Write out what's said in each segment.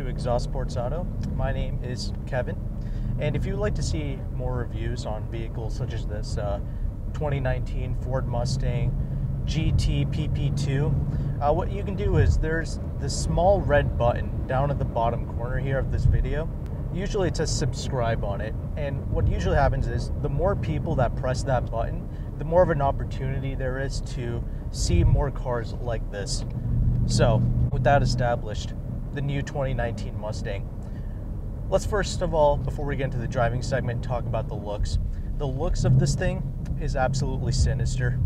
to Exhaust Sports Auto. My name is Kevin, and if you'd like to see more reviews on vehicles such as this 2019 Ford Mustang GT PP2, what you can do is there's this small red button down at the bottom corner here of this video. Usually it says subscribe on it, and what usually happens is the more people that press that button, the more of an opportunity there is to see more cars like this. So with that established, the new 2019 Mustang. Let's first of all, before we get into the driving segment, talk about the looks. The looks of this thing is absolutely sinister.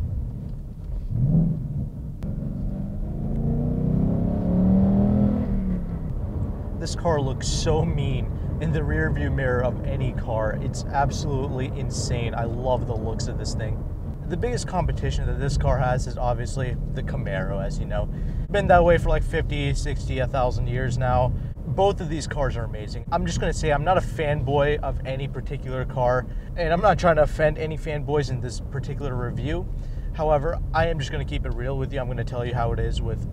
This car looks so mean in the rear view mirror of any car. It's absolutely insane. I love the looks of this thing. The biggest competition that this car has is obviously the Camaro, as you know. Been that way for like 50, 60, 1,000 years now. Both of these cars are amazing. I'm just gonna say I'm not a fanboy of any particular car, and I'm not trying to offend any fanboys in this particular review. However, I am just gonna keep it real with you. I'm gonna tell you how it is with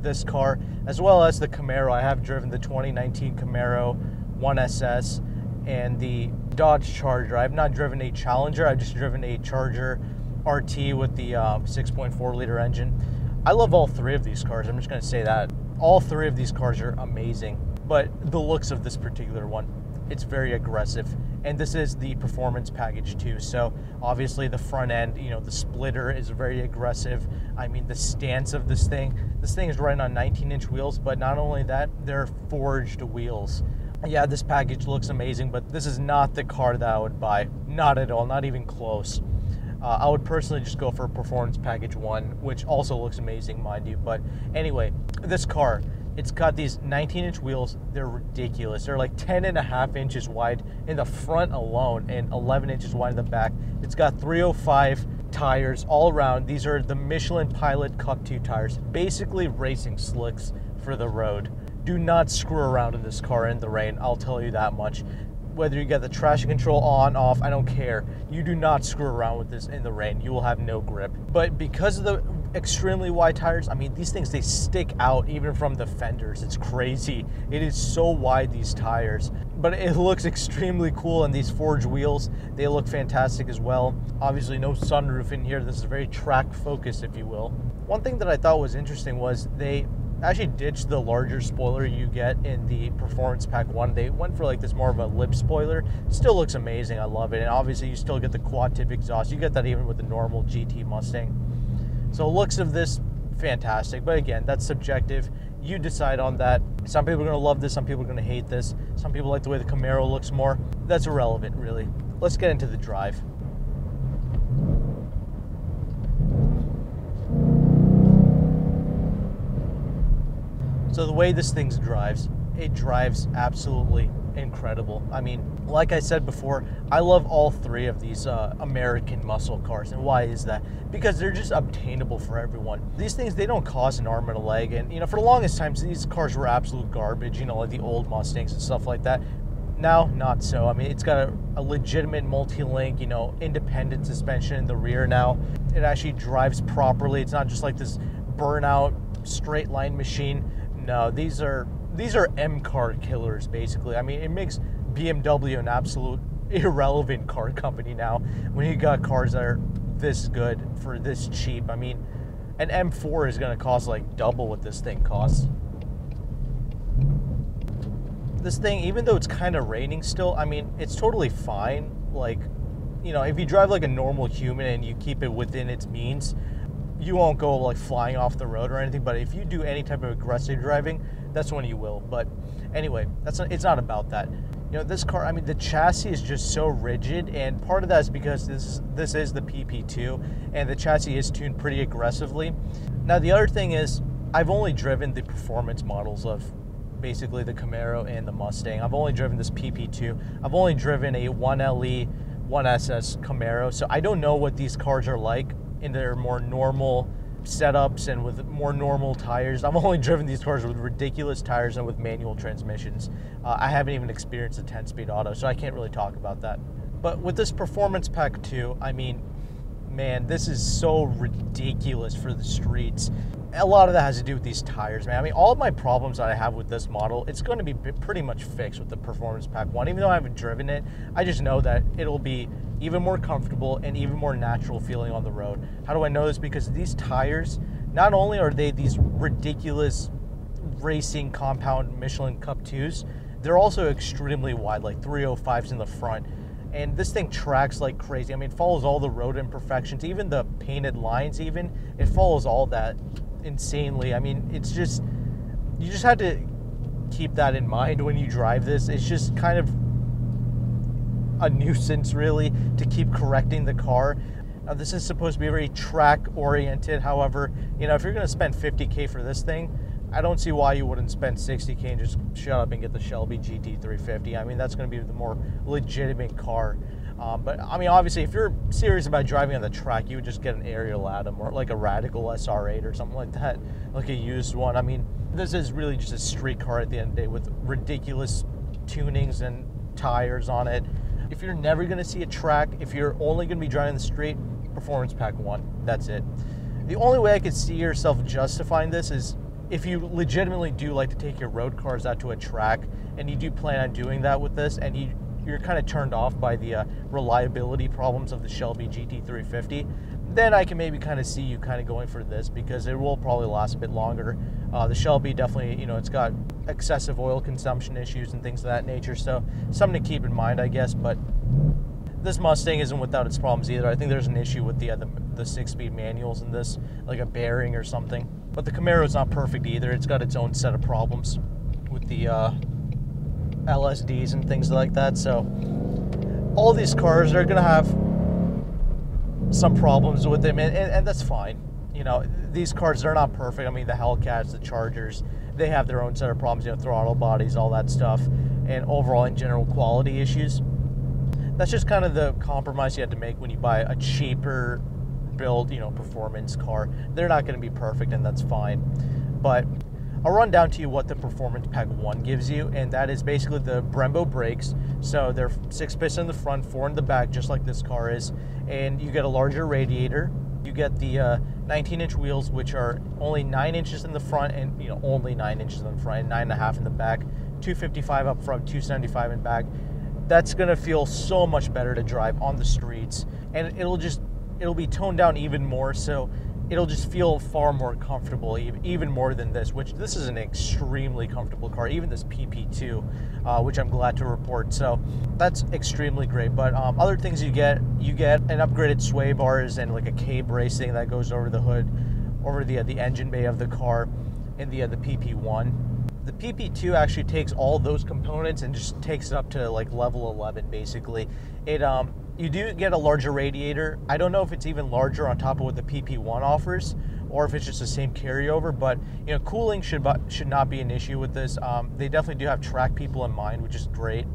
this car, as well as the Camaro. I have driven the 2019 Camaro 1SS and the Dodge Charger. I've not driven a Challenger, I've just driven a Charger RT with the 6.4 liter engine. I love all three of these cars. I'm just gonna say that. All three of these cars are amazing, but the looks of this particular one, it's very aggressive. And this is the performance package too. So obviously the front end, you know, the splitter is very aggressive. I mean, the stance of this thing is running on 19-inch wheels, but not only that, they're forged wheels. Yeah, this package looks amazing, but this is not the car that I would buy. Not at all, not even close. I would personally just go for Performance Package 1, which also looks amazing, mind you. But anyway, this car, it's got these 19-inch wheels. They're ridiculous. They're like 10.5 inches wide in the front alone and 11 inches wide in the back. It's got 305 tires all around. These are the Michelin Pilot Cup 2 tires, basically racing slicks for the road. Do not screw around in this car in the rain, I'll tell you that much. Whether you get the traction control on, off, I don't care. You do not screw around with this in the rain. You will have no grip. But because of the extremely wide tires, I mean, these things, they stick out even from the fenders. It's crazy. It is so wide, these tires. But it looks extremely cool, and these forged wheels, they look fantastic as well. Obviously, no sunroof in here. This is very track focused, if you will. One thing that I thought was interesting was they actually ditched the larger spoiler you get in the Performance Pack 1. They went for like this more of a lip spoiler. Still looks amazing, I love it. And obviously you still get the quad tip exhaust. You get that even with the normal GT Mustang. So looks of this, fantastic. But again, that's subjective. You decide on that. Some people are gonna love this, some people are gonna hate this. Some people like the way the Camaro looks more. That's irrelevant, really. Let's get into the drive. So the way this thing drives, it drives absolutely incredible. I mean, like I said before, I love all three of these American muscle cars. And why is that? Because they're just obtainable for everyone. These things, they don't cost an arm and a leg. And, you know, for the longest time, these cars were absolute garbage, you know, like the old Mustangs and stuff like that. Now, not so. I mean, it's got a legitimate multi-link, you know, independent suspension in the rear now. It actually drives properly. It's not just like this burnout straight line machine. No, these are M car killers, basically. I mean, it makes BMW an absolute irrelevant car company now when you got cars that are this good for this cheap. I mean, an M4 is going to cost like double what this thing costs. This thing, even though it's kind of raining still, I mean, it's totally fine. Like, you know, if you drive like a normal human and you keep it within its means, you won't go like flying off the road or anything. But if you do any type of aggressive driving, that's when you will. But anyway, it's not about that. You know, this car, I mean, the chassis is just so rigid, and part of that is because this is the PP2, and the chassis is tuned pretty aggressively. Now, the other thing is, I've only driven the performance models of basically the Camaro and the Mustang. I've only driven this PP2. I've only driven a 1LE, 1SS Camaro, so I don't know what these cars are like in their more normal setups and with more normal tires. I've only driven these cars with ridiculous tires and with manual transmissions. I haven't even experienced a 10-speed auto, so I can't really talk about that. But with this Performance Pack 2, I mean, man, this is so ridiculous for the streets. A lot of that has to do with these tires, man. I mean, all of my problems that I have with this model, it's going to be pretty much fixed with the Performance Pack 1. Even though I haven't driven it, I just know that it'll be even more comfortable and even more natural feeling on the road. How do I know this? Because these tires, not only are they these ridiculous racing compound Michelin Cup 2s, they're also extremely wide, like 305s in the front. And this thing tracks like crazy. I mean, it follows all the road imperfections, even the painted lines even. It follows all that insanely. I mean, it's just, you just had to keep that in mind when you drive this. It's just kind of a nuisance, really, to keep correcting the car. Now, this is supposed to be very track-oriented. However, you know, if you're going to spend $50K for this thing, I don't see why you wouldn't spend $60K and just shut up and get the Shelby GT350. I mean, that's going to be the more legitimate car. But, I mean, obviously, if you're serious about driving on the track, you would just get an Ariel Atom or like a Radical SR8 or something like that, like a used one. I mean, this is really just a street car at the end of the day with ridiculous tunings and tires on it. If you're never going to see a track, if you're only going to be driving the street, Performance Pack 1, that's it. The only way I could see yourself justifying this is if you legitimately do like to take your road cars out to a track and you do plan on doing that with this, and you're kind of turned off by the reliability problems of the Shelby GT350, then I can maybe kind of see you kind of going for this, because it will probably last a bit longer. The Shelby definitely, you know, it's got excessive oil consumption issues and things of that nature, so something to keep in mind, I guess. But this Mustang isn't without its problems either. I think there's an issue with the 6-speed manuals in this, like a bearing or something. But the Camaro's not perfect either. It's got its own set of problems with the LSDs and things like that. So all these cars are going to have some problems with them, and that's fine. You know, these cars, they're not perfect. I mean, the Hellcats, the Chargers, they have their own set of problems, you know, throttle bodies, all that stuff, and overall in general quality issues. That's just kind of the compromise you have to make when you buy a cheaper build, you know, performance car. They're not going to be perfect, and that's fine. But I'll run down to you what the Performance Pack 1 gives you, and that is basically the Brembo brakes. So they're 6-piston in the front, 4 in the back, just like this car is. And you get a larger radiator. You get the 19-inch wheels, which are only 9 inches in the front, and, you know, only 9 inches in the front, and 9.5 in the back. 255 up front, 275 in back. That's going to feel so much better to drive on the streets, and it'll be toned down even more, so it'll just feel far more comfortable, even more than this, which this is an extremely comfortable car, even this PP2, which I'm glad to report. So that's extremely great. But other things you get an upgraded sway bars and like a K-bracing that goes over the hood, over the engine bay of the car in the PP1. The PP2 actually takes all those components and just takes it up to like level 11, basically. You do get a larger radiator. I don't know if it's even larger on top of what the PP1 offers, or if it's just the same carryover, but, you know, cooling should not be an issue with this. They definitely do have track people in mind, which is great.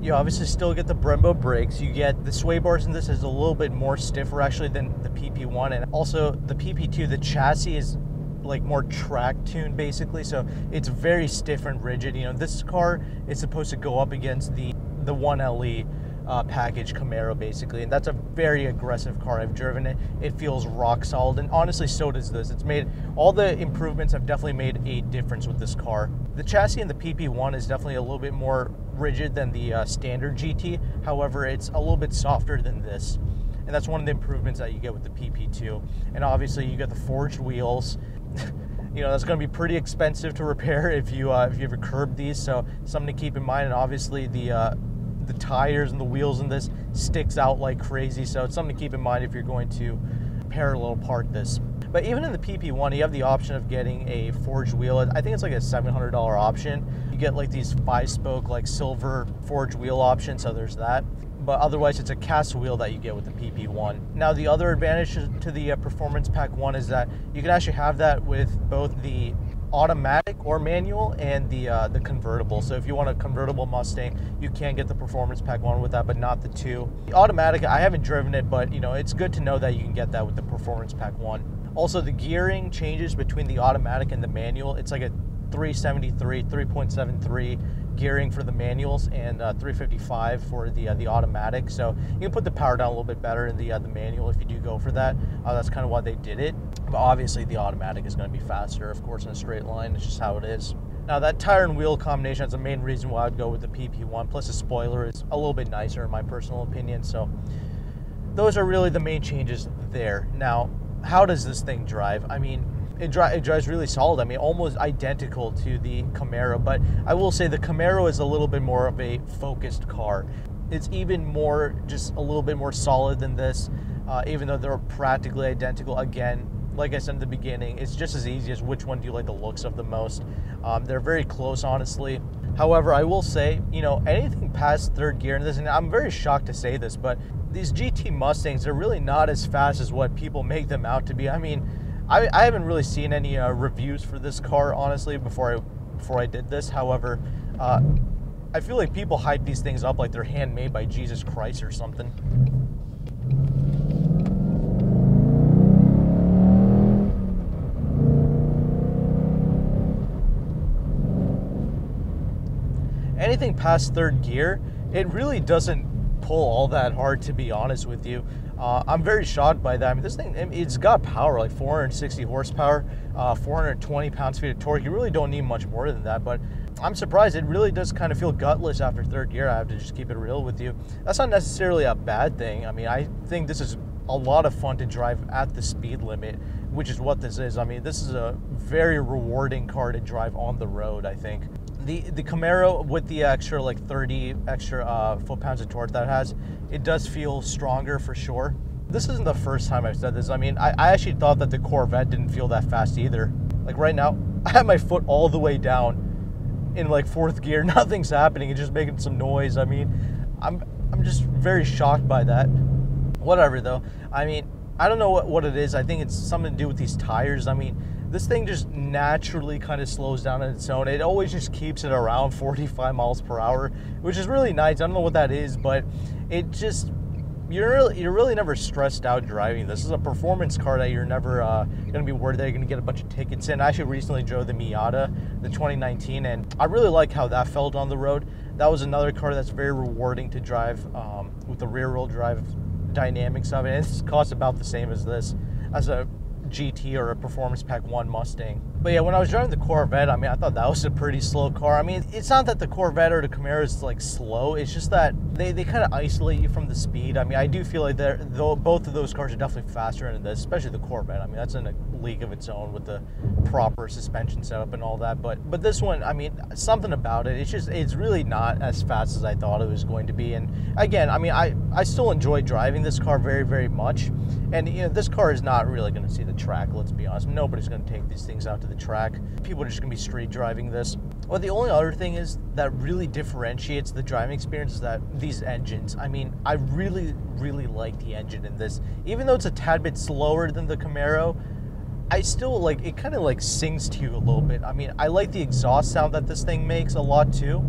You obviously still get the Brembo brakes. You get the sway bars in this is a little bit more stiffer actually than the PP1, and also the PP2, the chassis is like more track tuned basically, so it's very stiff and rigid. You know, this car is supposed to go up against the 1LE package Camaro basically, and that's a very aggressive car. I've driven it. It feels rock solid, and honestly so does this. It's made, all the improvements have definitely made a difference with this car. The chassis in the PP1 is definitely a little bit more rigid than the standard GT. However, it's a little bit softer than this, and that's one of the improvements that you get with the PP2. And obviously you get the forged wheels. You know, that's going to be pretty expensive to repair if you ever curb these, so something to keep in mind. And obviously the tires and the wheels in this sticks out like crazy, so it's something to keep in mind if you're going to parallel part this. But even in the PP1, you have the option of getting a forged wheel. I think it's like a $700 option. You get like these 5-spoke, like silver forged wheel option, so there's that. But otherwise, it's a cast wheel that you get with the PP1. Now, the other advantage to the Performance Pack 1 is that you can actually have that with both the automatic or manual and the convertible. So if you want a convertible Mustang, you can get the Performance Pack 1 with that, but not the 2. The automatic, I haven't driven it, but, you know, it's good to know that you can get that with the Performance Pack 1. Also, the gearing changes between the automatic and the manual. It's like a 3.73 gearing for the manuals and 355 for the automatic. So you can put the power down a little bit better in the manual if you do go for that. That's kind of why they did it. But obviously the automatic is going to be faster, of course, in a straight line. It's just how it is. Now that tire and wheel combination is the main reason why I'd go with the PP1. Plus the spoiler is a little bit nicer in my personal opinion. So those are really the main changes there. Now, how does this thing drive? I mean, it drives really solid. I mean, almost identical to the Camaro, but I will say the Camaro is a little bit more of a focused car. It's even more, just a little bit more solid than this, even though they're practically identical. Again, like I said in the beginning, it's just as easy as which one do you like the looks of the most. They're very close, honestly. However, I will say, you know, anything past third gear in this, and I'm very shocked to say this, but these GT Mustangs are really not as fast as what people make them out to be. I mean, I haven't really seen any reviews for this car, honestly, before I did this. However, I feel like people hype these things up like they're handmade by Jesus Christ or something. Anything past third gear, it really doesn't pull all that hard, to be honest with you. I'm very shocked by that. I mean, this thing, it's got power, like 460 horsepower, 420 pounds-feet of torque. You really don't need much more than that, but I'm surprised. It really does kind of feel gutless after third gear. I have to just keep it real with you. That's not necessarily a bad thing. I mean, I think this is a lot of fun to drive at the speed limit, which is what this is. I mean, this is a very rewarding car to drive on the road, I think. The Camaro, with the extra like 30 extra foot-pounds of torque that it has, it does feel stronger for sure. This isn't the first time I've said this. I mean, I actually thought that the Corvette didn't feel that fast either. Like right now, I have my foot all the way down in like fourth gear. Nothing's happening. It's just making some noise. I mean, I'm just very shocked by that. Whatever though. I mean, I don't know what it is. I think it's something to do with these tires. I mean, this thing just naturally kind of slows down on its own. It always just keeps it around 45 miles per hour, which is really nice. I don't know what that is, but it just, you're really never stressed out driving this. This is a performance car that you're never going to be worried that you're going to get a bunch of tickets in. I actually recently drove the Miata, the 2019, and I really like how that felt on the road. That was another car that's very rewarding to drive with the rear-wheel drive dynamics of it. And it costs about the same as this, as a GT or a Performance Pack 1 Mustang. But yeah, when I was driving the Corvette, I mean, I thought that was a pretty slow car. I mean, it's not that the Corvette or the Camaro is like slow, it's just that they kind of isolate you from the speed. I mean, I do feel like both of those cars are definitely faster than this, especially the Corvette. I mean, that's in a league of its own with the proper suspension setup and all that. But this one, I mean, something about it, it's really not as fast as I thought it was going to be. And again, I mean, I still enjoy driving this car very, very much. And you know, this car is not really going to see the track, let's be honest. Nobody's going to take these things out to the track. People are just going to be street driving this. Well, the only other thing is that really differentiates the driving experience is that these engines. I mean, I really, really like the engine in this. Even though it's a tad bit slower than the Camaro, I still like, it kind of like sings to you a little bit. I mean, I like the exhaust sound that this thing makes a lot too.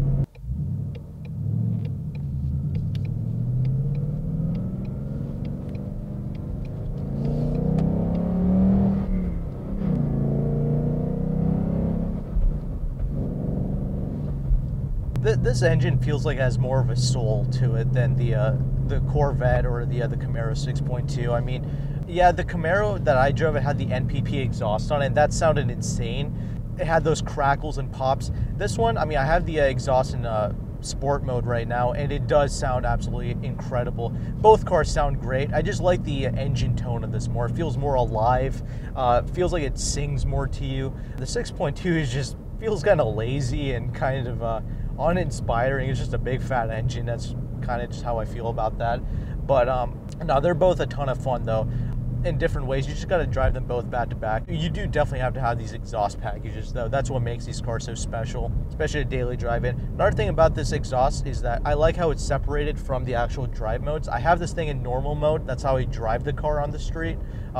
This engine feels like it has more of a soul to it than the Corvette or the Camaro 6.2. I mean, yeah, the Camaro that I drove, it had the NPP exhaust on it, and that sounded insane. It had those crackles and pops. This one, I mean, I have the exhaust in sport mode right now, and it does sound absolutely incredible. Both cars sound great. I just like the engine tone of this more. It feels more alive. Feels like it sings more to you. The 6.2 is just feels kind of lazy and kind of uninspiring. It's just a big fat engine. That's kind of just how I feel about that. But no, they're both a ton of fun though, in different ways. You just got to drive them both back to back. You do definitely have to have these exhaust packages though. That's what makes these cars so special, especially to daily drive in. Another thing about this exhaust is that I like how it's separated from the actual drive modes. I have this thing in normal mode. That's how I drive the car on the street.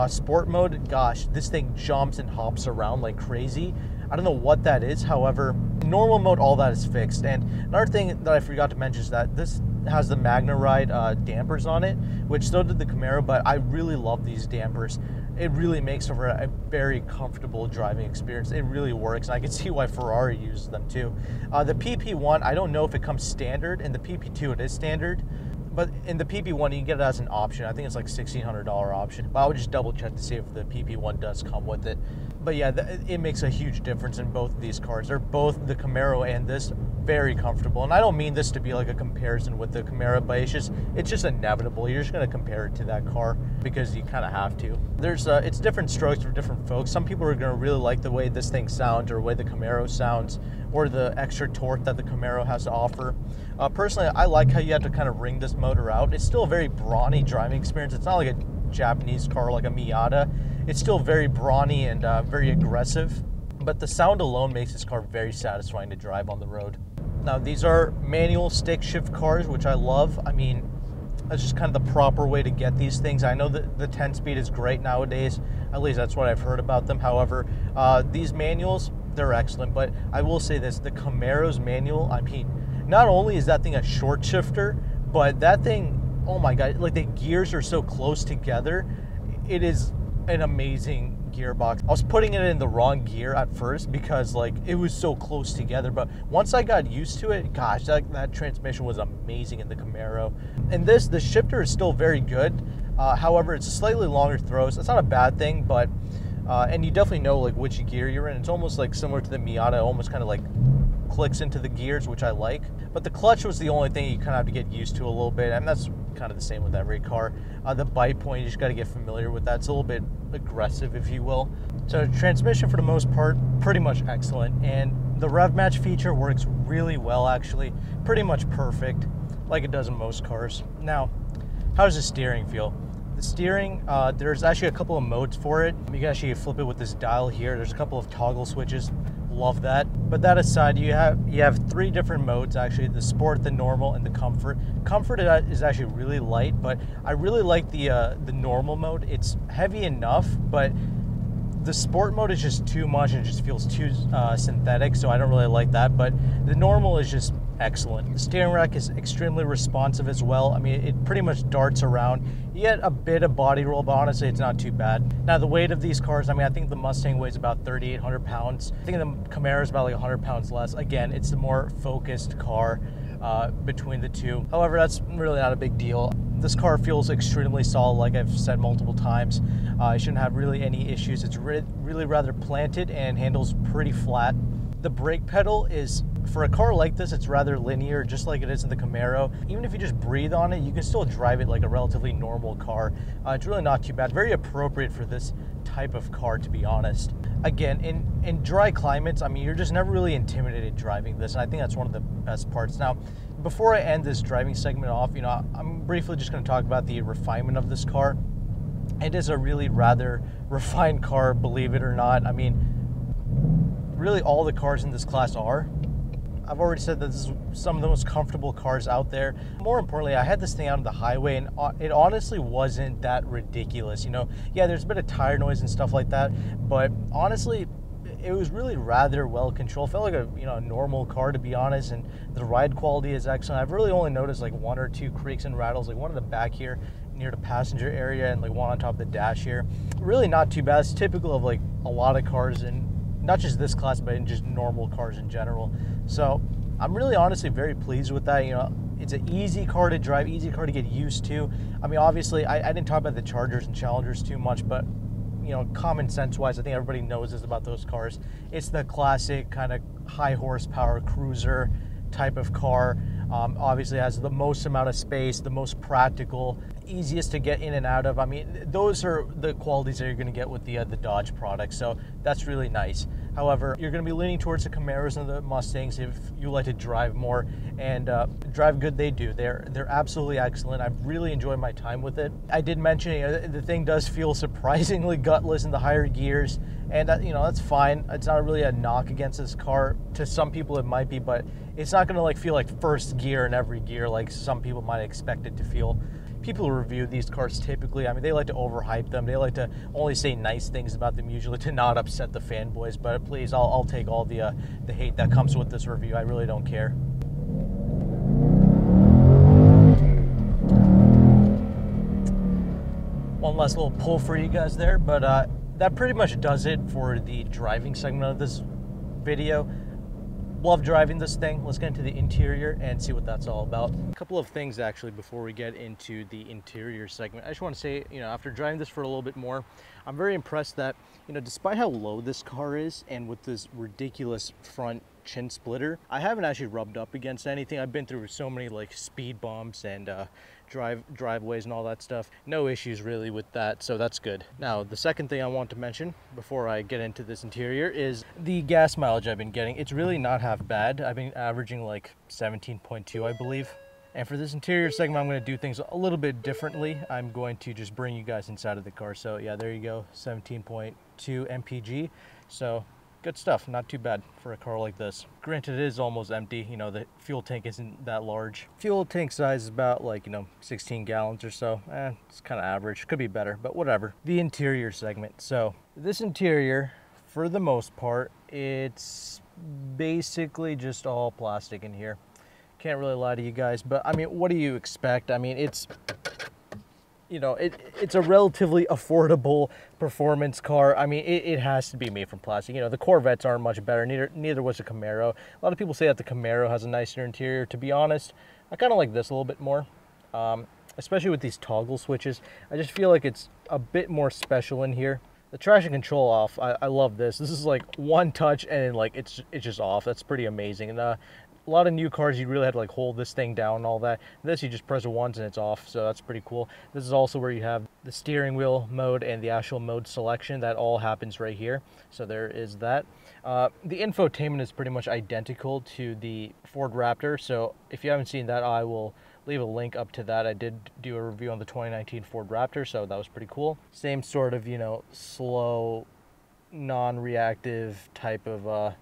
Sport mode, gosh, this thing jumps and hops around like crazy. I don't know what that is. However, normal mode, all that is fixed. And another thing that I forgot to mention is that this has the Magna Ride dampers on it, which so did the Camaro, but I really love these dampers. It really makes for a very comfortable driving experience. It really works, and I can see why Ferrari uses them too. The PP1, I don't know if it comes standard. In the PP2, it is standard. But in the PP1, you can get it as an option. I think it's like $1,600 option. But I would just double check to see if the PP1 does come with it. But yeah, it makes a huge difference in both of these cars. They're both, the Camaro and this, very comfortable. And I don't mean this to be like a comparison with the Camaro, but it's just inevitable. You're just going to compare it to that car because you kind of have to. It's different strokes for different folks. Some people are going to really like the way this thing sounds or the way the Camaro sounds or the extra torque that the Camaro has to offer. Personally, I like how you have to kind of wring this motor out. It's still a very brawny driving experience. It's not like a Japanese car like a Miata. It's still very brawny and very aggressive, but the sound alone makes this car very satisfying to drive on the road. Now, these are manual stick shift cars, which I love. I mean, that's just kind of the proper way to get these things. I know that the 10-speed is great nowadays. At least that's what I've heard about them. However, these manuals, they're excellent. But I will say this, the Camaro's manual, I mean, not only is that thing a short shifter, but that thing, oh my God, like the gears are so close together. It is an amazing gearbox. I was putting it in the wrong gear at first because like it was so close together, but once I got used to it, gosh, that transmission was amazing in the Camaro. And the shifter is still very good. However, it's a slightly longer throws. It's not a bad thing, but and you definitely know like which gear you're in. It's almost like similar to the Miata, almost kind of like clicks into the gears, which I like. But the clutch was the only thing you kind of have to get used to a little bit, and that's kind of the same with every car. The bite point, you just got to get familiar with that. It's a little bit aggressive, if you will. So transmission, for the most part, pretty much excellent, and the rev match feature works really well, actually. Pretty much perfect, like it does in most cars. Now, how does the steering feel? The steering, there's actually a couple of modes for it. You can actually flip it with this dial here. There's a couple of toggle switches. Love that. But that aside, you have 3 different modes actually: the sport, the normal, and the comfort. Comfort is actually really light, but I really like the normal mode. It's heavy enough, but the sport mode is just too much and it just feels too synthetic, so I don't really like that. But the normal is just excellent. The steering rack is extremely responsive as well. I mean, it pretty much darts around. You get a bit of body roll, but honestly, it's not too bad. Now, the weight of these cars, I mean, I think the Mustang weighs about 3,800 pounds. I think the Camaro is about like 100 pounds less. Again, it's the more focused car between the two. However, that's really not a big deal. This car feels extremely solid, like I've said multiple times. I shouldn't have really any issues. It's really rather planted and handles pretty flat. The brake pedal is, for a car like this, it's rather linear, just like it is in the Camaro. Even if you just breathe on it, you can still drive it like a relatively normal car. It's really not too bad. Very appropriate for this type of car, to be honest. Again, in dry climates, I mean, you're just never really intimidated driving this, and I think that's one of the best parts. Now, before I end this driving segment off, you know, I'm briefly just going to talk about the refinement of this car. It is a really rather refined car, believe it or not. I mean, really all the cars in this class are. I've already said that this is some of the most comfortable cars out there. More importantly, I had this thing out on the highway and it honestly wasn't that ridiculous. You know, yeah, there's a bit of tire noise and stuff like that, but honestly, it was really rather well controlled. Felt like a normal car, to be honest, and the ride quality is excellent. I've really only noticed like 1 or 2 creaks and rattles, like one in the back here near the passenger area and like one on top of the dash here. Really not too bad. It's typical of like a lot of cars, and not just this class, but in just normal cars in general. So I'm really honestly very pleased with that. You know, it's an easy car to drive, easy car to get used to. I mean, obviously, I didn't talk about the Chargers and Challengers too much, but you know, common sense wise, I think everybody knows this about those cars. It's the classic kind of high horsepower cruiser type of car. Obviously has the most amount of space, the most practical, easiest to get in and out of. I mean, those are the qualities that you're going to get with the Dodge product, so that's really nice. However, you're going to be leaning towards the Camaros and the Mustangs if you like to drive more, and drive good they do. They're absolutely excellent. I've really enjoyed my time with it. I did mention the thing does feel surprisingly gutless in the higher gears, and that's fine. It's not really a knock against this car. To some people it might be, but it's not going to like feel like first gear in every gear like some people might expect it to feel. People who review these cars typically, I mean, they like to overhype them. They like to only say nice things about them usually to not upset the fanboys. But please, I'll take all the hate that comes with this review. I really don't care. one last little pull for you guys there, but that pretty much does it for the driving segment of this video. Love driving this thing. Let's get into the interior and see what that's all about. A couple of things actually before we get into the interior segment. I just want to say, you know, after driving this for a little bit more, I'm very impressed that, you know, despite how low this car is and with this ridiculous front chin splitter, I haven't actually rubbed up against anything. I've been through so many like speed bumps and driveways and all that stuff. No issues really with that, so that's good. Now, the second thing I want to mention before I get into this interior is the gas mileage I've been getting. It's really not half bad. I've been averaging like 17.2, I believe. And for this interior segment, I'm going to do things a little bit differently. I'm going to just bring you guys inside of the car. So yeah, there you go, 17.2 mpg. So good stuff, not too bad for a car like this. Granted, it is almost empty. You know, the fuel tank isn't that large. Fuel tank size is about like, you know, 16 gallons or so. It's kind of average, could be better, but whatever. The interior segment. So this interior, for the most part, it's basically just all plastic in here. Can't really lie to you guys, but I mean, what do you expect? I mean, it's, you know, it's a relatively affordable performance car. I mean, it has to be made from plastic. You know, the Corvettes aren't much better. Neither was the Camaro. A lot of people say that the Camaro has a nicer interior. To be honest, I kind of like this a little bit more, especially with these toggle switches. I just feel like it's a bit more special in here. The traction control off, I love this. This is like one touch and like it's just off. That's pretty amazing. And a lot of new cars, you really had to like hold this thing down and all that. This, you just press it once and it's off, so that's pretty cool. This is also where you have the steering wheel mode and the actual mode selection. That all happens right here, so there is that. The infotainment is pretty much identical to the Ford Raptor, so if you haven't seen that, I will leave a link up to that. I did do a review on the 2019 Ford Raptor, so that was pretty cool. Same sort of, you know, slow, non-reactive type of,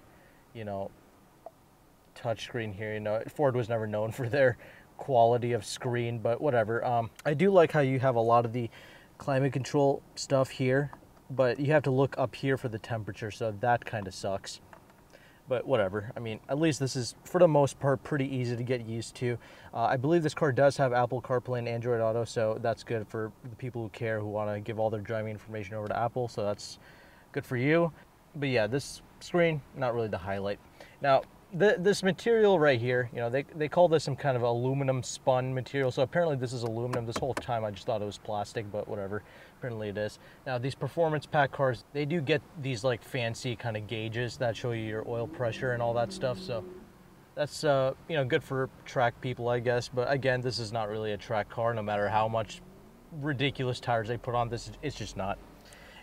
you know, touchscreen here. You know, Ford was never known for their quality of screen, but whatever. I do like how you have a lot of the climate control stuff here, but you have to look up here for the temperature, so that kind of sucks. But whatever. I mean, at least this is, for the most part, pretty easy to get used to. I believe this car does have Apple CarPlay and Android Auto, so that's good for the people who care, who want to give all their driving information over to Apple, so that's good for you. But yeah, this screen, not really the highlight. Now, this material right here, you know, they call this some kind of aluminum spun material. So apparently this is aluminum. This whole time I just thought it was plastic, but whatever. Apparently it is. Now, these performance pack cars, they do get these like fancy kind of gauges that show you your oil pressure and all that stuff. So that's, you know, good for track people, I guess. But again, this is not really a track car, no matter how much ridiculous tires they put on this. It's just not.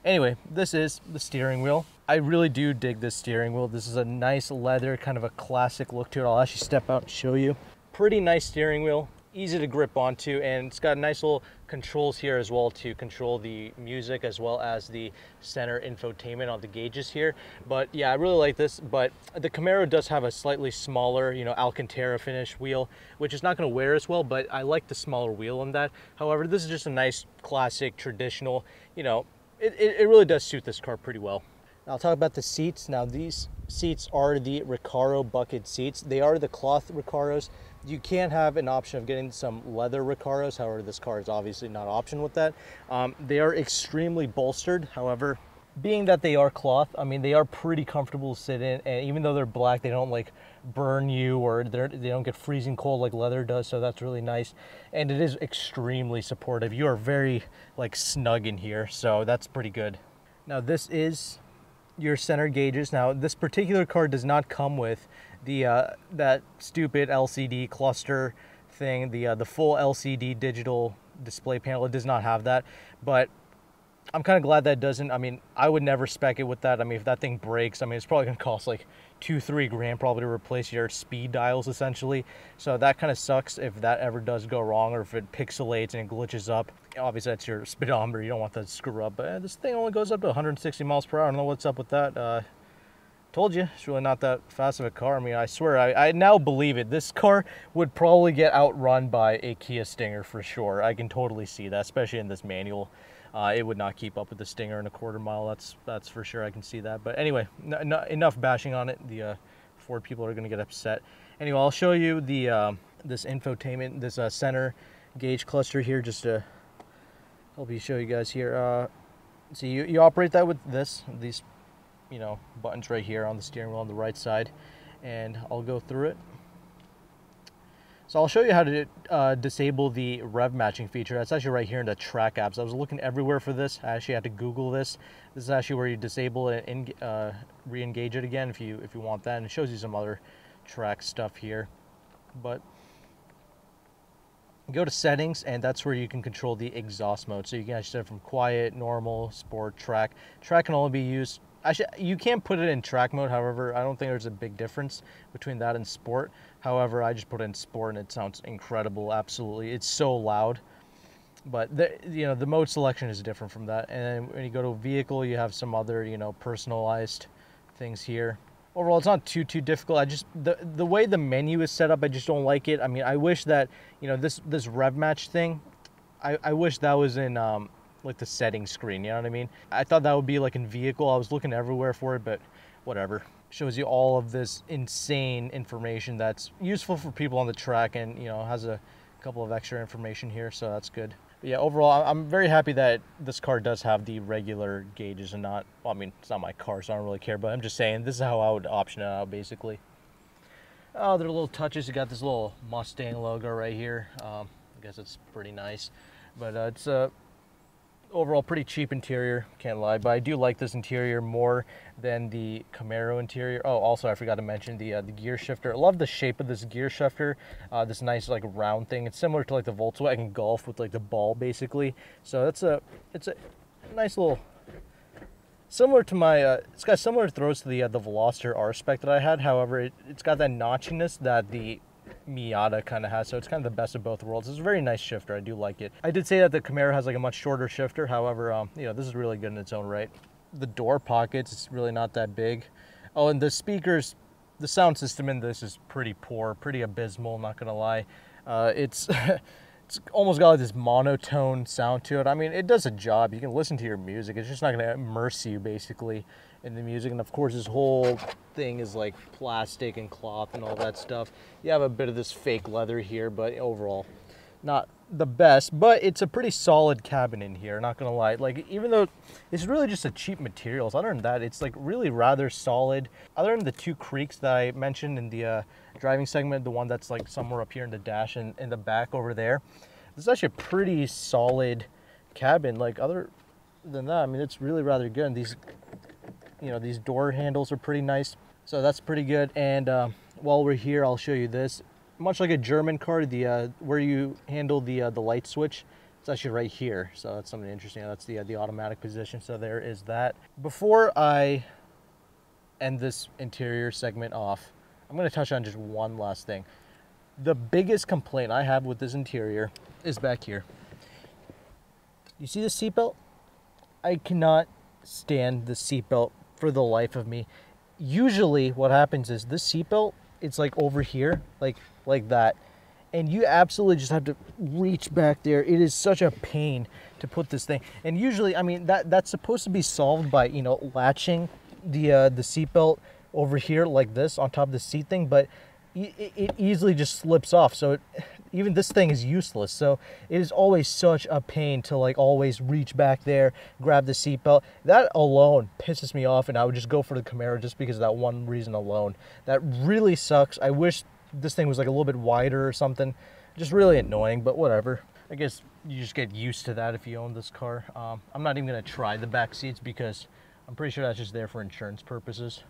Anyway, this is the steering wheel. I really do dig this steering wheel. This is a nice leather, kind of a classic look to it. I'll actually step out and show you. Pretty nice steering wheel, easy to grip onto, and it's got nice little controls here as well to control the music as well as the center infotainment on the gauges here. But yeah, I really like this, but the Camaro does have a slightly smaller, you know, Alcantara finish wheel, which is not going to wear as well, but I like the smaller wheel on that. However, this is just a nice, classic, traditional, you know, it really does suit this car pretty well. Now, I'll talk about the seats. Now, these seats are the Recaro bucket seats. They are the cloth Recaros. You can have an option of getting some leather Recaros. However, this car is obviously not an option with that. They are extremely bolstered. However, being that they are cloth, I mean, they are pretty comfortable to sit in, and even though they're black, they don't like burn you, or they don't get freezing cold like leather does, so that's really nice. And it is extremely supportive. You are very like snug in here, so that's pretty good. Now, this is your center gauges. Now, this particular car does not come with the that stupid LCD cluster thing, the full LCD digital display panel. It does not have that, but I'm kind of glad that it doesn't. I mean, I would never spec it with that. I mean, if that thing breaks, I mean, it's probably going to cost like $2-3 grand probably to replace your speed dials essentially. So that kind of sucks if that ever does go wrong, or if it pixelates and it glitches up. Obviously, that's your speedometer. You don't want that to screw up. But this thing only goes up to 160 miles per hour. I don't know what's up with that. Told you, it's really not that fast of a car. I mean, I swear, I now believe it. This car would probably get outrun by a Kia Stinger for sure. I can totally see that, especially in this manual. It would not keep up with the Stinger in a quarter mile. That's for sure. I can see that. But anyway, enough bashing on it. The Ford people are going to get upset. Anyway, I'll show you the this infotainment, this center gauge cluster here, just to help you show you guys here. So you operate that with these, you know, buttons right here on the steering wheel on the right side, and I'll go through it. So I'll show you how to disable the rev matching feature. That's actually right here in the track apps. I was looking everywhere for this. I actually had to Google this. This is actually where you disable it and re-engage it again if you want that. And it shows you some other track stuff here. But go to settings, and that's where you can control the exhaust mode. So you can actually set it from quiet, normal, sport, track. Track can only be used. Actually, you can put it in track mode. However, I don't think there's a big difference between that and sport. However, I just put it in sport and it sounds incredible. Absolutely, it's so loud. But the mode selection is different from that. And then when you go to vehicle, you have some other personalized things here. Overall, it's not too difficult. I just the way the menu is set up, I just don't like it. I mean, I wish that this rev match thing, I wish that was in like the settings screen, you know what I mean? I thought that would be like in vehicle. I was looking everywhere for it, but whatever. Shows you all of this insane information that's useful for people on the track, and has a couple of extra information here, so that's good. But yeah, overall, I'm very happy that this car does have the regular gauges and not, well, I mean, it's not my car, so I don't really care, but I'm just saying this is how I would option it out, basically. Oh, there are little touches. You got this little Mustang logo right here. I guess it's pretty nice, but it's overall pretty cheap interior, can't lie, but I do like this interior more than the Camaro interior. Oh, also I forgot to mention the gear shifter. I love the shape of this gear shifter, this nice like round thing. It's similar to like the Volkswagen Golf with like the ball basically. So it's a nice little, similar to my it's got similar throws to the Veloster R-Spec that I had. However, it's got that notchiness that the Miata kind of has, so it's kind of the best of both worlds. It's a very nice shifter. I do like it. I did say that the Camaro has like a much shorter shifter. However, this is really good in its own right. The door pockets, it's really not that big. Oh, and the speakers, the sound system in this is pretty poor, pretty abysmal, not gonna lie. It's it's almost got like this monotone sound to it. I mean, it does a job. You can listen to your music. It's just not gonna immerse you basically in the music. And of course, this whole thing is like plastic and cloth and all that stuff. You have a bit of this fake leather here, but overall not the best, but it's a pretty solid cabin in here, not gonna lie. Like, even though it's really just a cheap materials, other than that, it's like really rather solid. Other than the two creaks that I mentioned in the driving segment, the one that's like somewhere up here in the dash and in the back over there, this is actually a pretty solid cabin. Like, other than that, I mean, it's really rather good. And these these door handles are pretty nice, so that's pretty good. And while we're here, I'll show you this. Much like a German car, the where you handle the light switch, it's actually right here. So that's something interesting. That's the automatic position. So there is that. Before I end this interior segment off, I'm going to touch on just one last thing. The biggest complaint I have with this interior is back here. You see the seatbelt? I cannot stand the seatbelt for the life of me. Usually what happens is this seatbelt, it's like over here, like that, and you absolutely just have to reach back there. It is such a pain to put this thing, and usually, I mean, that's supposed to be solved by latching the seatbelt over here like this on top of the seat thing, but it easily just slips off. So even this thing is useless. So it is always such a pain to like always reach back there, grab the seatbelt. That alone pisses me off, and I would just go for the Camaro just because of that one reason alone. That really sucks. I wish this thing was like a little bit wider or something. Just really annoying, but whatever. I guess you just get used to that if you own this car. I'm not even gonna try the back seats because I'm pretty sure that's just there for insurance purposes.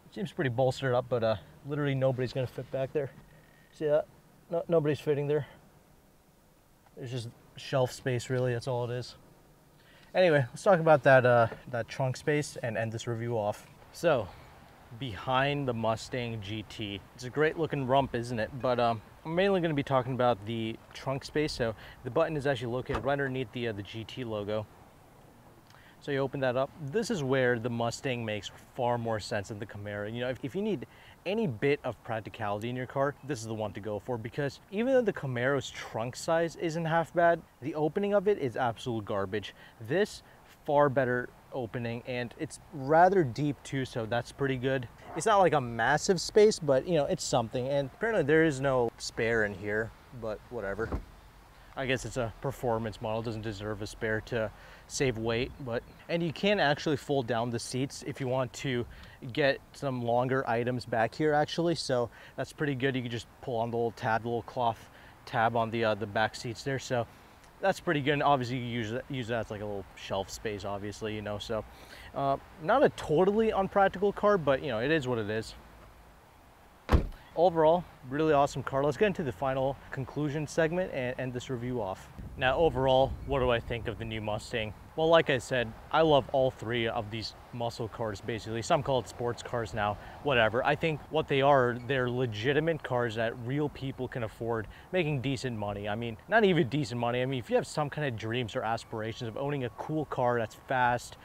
It seems pretty bolstered up, but literally nobody's gonna fit back there. See that? No, nobody's fitting there. There's just shelf space, really. That's all it is. Anyway, let's talk about that trunk space and end this review off. So, behind the Mustang GT, it's a great looking rump, isn't it? But I'm mainly going to be talking about the trunk space. So the button is actually located right underneath the GT logo. So you open that up. This is where the Mustang makes far more sense than the Camaro. If you need any bit of practicality in your car, this is the one to go for, because even though the Camaro's trunk size isn't half bad, the opening of it is absolute garbage. This, far better opening, and it's rather deep too, so that's pretty good. It's not like a massive space, but it's something. And apparently there is no spare in here, but whatever. I guess it's a performance model, doesn't deserve a spare to save weight, and you can actually fold down the seats if you want to get some longer items back here actually, so that's pretty good. You can just pull on the little tab, the little cloth tab on the back seats there, so that's pretty good. And obviously you use that as like a little shelf space, obviously, you know, so not a totally unpractical car, but you know, it is what it is. Overall, really awesome car. Let's get into the final conclusion segment and end this review off. Now, overall, what do I think of the new Mustang? Well, like I said, I love all three of these muscle cars, basically. Some call it sports cars now, whatever. I think what they are, they're legitimate cars that real people can afford, making decent money. I mean, not even decent money. I mean, if you have some kind of dreams or aspirations of owning a cool car that's fast,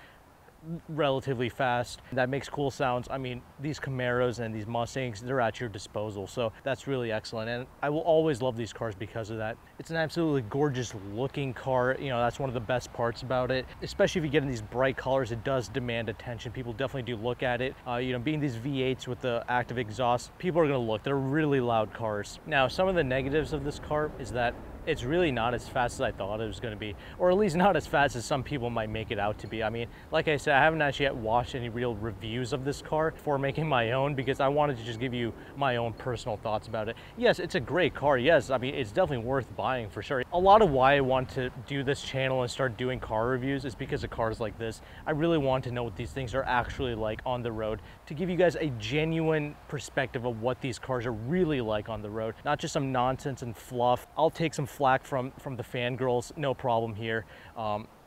relatively fast, that makes cool sounds, I mean, these Camaros and these Mustangs, they're at your disposal, so that's really excellent, and I will always love these cars because of that. It's an absolutely gorgeous looking car, you know, that's one of the best parts about it, especially if you get in these bright colors. It does demand attention. People definitely do look at it. You know, being these V8s with the active exhaust, people are going to look. They're really loud cars. Now, some of the negatives of this car is that it's really not as fast as I thought it was going to be, or at least not as fast as some people might make it out to be. I mean, like I said, I haven't actually yet watched any real reviews of this car before making my own, because I wanted to just give you my own personal thoughts about it. Yes, it's a great car. Yes, I mean, it's definitely worth buying for sure. A lot of why I want to do this channel and start doing car reviews is because of cars like this. I really want to know what these things are actually like on the road, to give you guys a genuine perspective of what these cars are really like on the road, not just some nonsense and fluff. I'll take some flack from the fangirls, no problem here.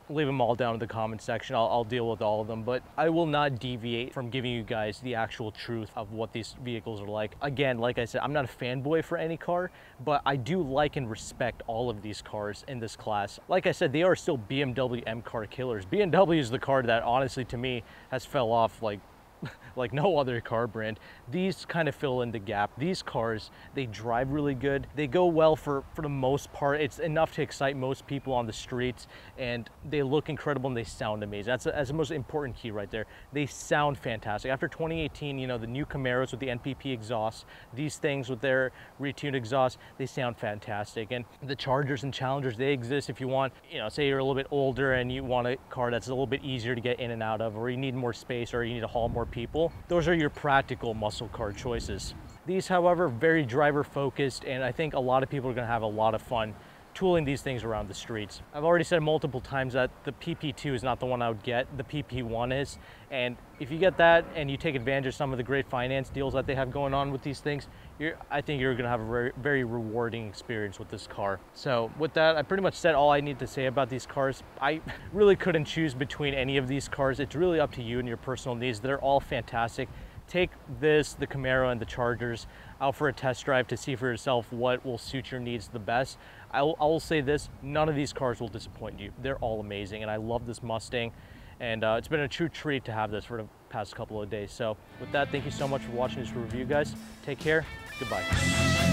Leave them all down in the comment section. I'll deal with all of them, but I will not deviate from giving you guys the actual truth of what these vehicles are like. Again, like I said, I'm not a fanboy for any car, but I do like and respect all of these cars in this class. Like I said, they are still BMW M car killers. BMW is the car that honestly to me has fell off like no other car brand. These kind of fill in the gap. These cars, they drive really good. They go well for the most part. It's enough to excite most people on the streets, and they look incredible and they sound amazing. That's the most important key right there. They sound fantastic. After 2018, you know, the new Camaros with the NPP exhaust, these things with their retuned exhaust, they sound fantastic. And the Chargers and Challengers, they exist if you want, you know, say you're a little bit older and you want a car that's a little bit easier to get in and out of, or you need more space, or you need to haul more people. Those are your practical muscle car choices. These, however, very driver focused, and I think a lot of people are going to have a lot of fun tooling these things around the streets. I've already said multiple times that the PP2 is not the one I would get, the PP1 is, and if you get that and you take advantage of some of the great finance deals that they have going on with these things, I think you're gonna have a very, very rewarding experience with this car. So with that, I pretty much said all I need to say about these cars. I really couldn't choose between any of these cars. It's really up to you and your personal needs. They're all fantastic. Take this, the Camaro and the Chargers, out for a test drive to see for yourself what will suit your needs the best. I will say this, none of these cars will disappoint you. They're all amazing, and I love this Mustang, and it's been a true treat to have this for the past couple of days. So with that, thank you so much for watching this review, guys. Take care. Goodbye.